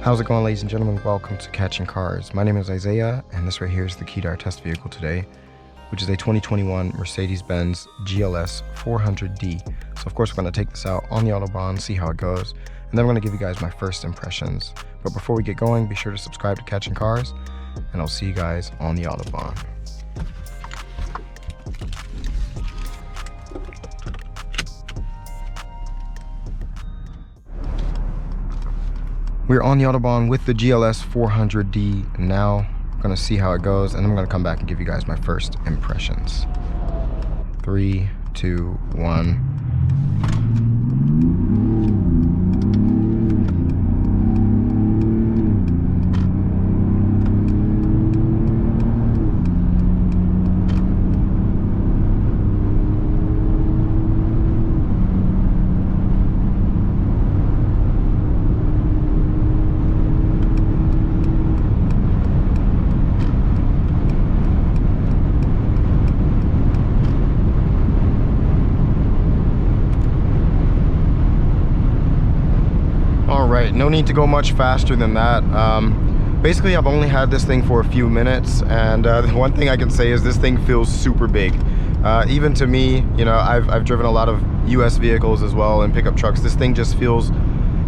How's it going, ladies and gentlemen? Welcome to Catching Cars. My name is Isaiah, and this right here is the key to our test vehicle today, which is a 2021 Mercedes-Benz GLS 400d. So of course we're going to take this out on the Autobahn, see how it goes, and then I'm going to give you guys my first impressions. But before we get going, be sure to subscribe to Catching Cars, and I'll see you guys on the Autobahn. We're on the Autobahn with the GLS 400d now. I'm gonna see how it goes, and I'm gonna come back and give you guys my first impressions. 3, 2, 1. Alright, no need to go much faster than that. Basically, I've only had this thing for a few minutes, and the one thing I can say is this thing feels super big. Even to me, you know, I've driven a lot of US vehicles as well and pickup trucks. This thing just feels,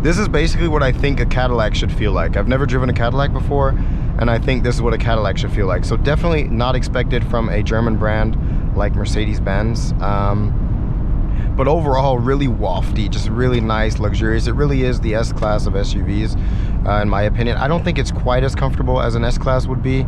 this is basically what I think a Cadillac should feel like. I've never driven a Cadillac before, and I think this is what a Cadillac should feel like. So definitely not expected from a German brand like Mercedes-Benz. But overall, really wafty, just really nice, luxurious. It really is the S-Class of SUVs, in my opinion. I don't think it's quite as comfortable as an S-Class would be.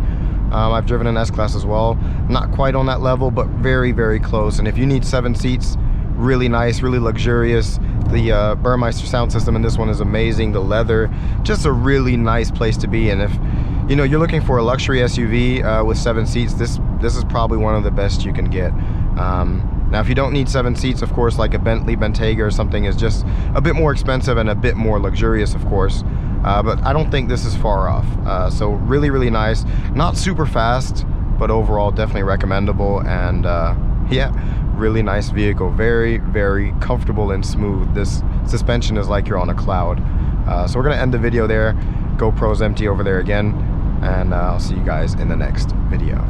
I've driven an S-Class as well. Not quite on that level, but very, very close. And if you need 7 seats, really nice, really luxurious. The Burmeister sound system in this one is amazing. The leather, just a really nice place to be. And if you know you're looking for a luxury SUV with 7 seats, this is probably one of the best you can get. Now, if you don't need 7 seats, of course, like a Bentley Bentayga or something is just a bit more expensive and a bit more luxurious, of course. But I don't think this is far off. So really, really nice. Not super fast, but overall definitely recommendable. And yeah, really nice vehicle. Very, very comfortable and smooth. This suspension is like you're on a cloud. So we're going to end the video there. GoPro's empty over there again. And I'll see you guys in the next video.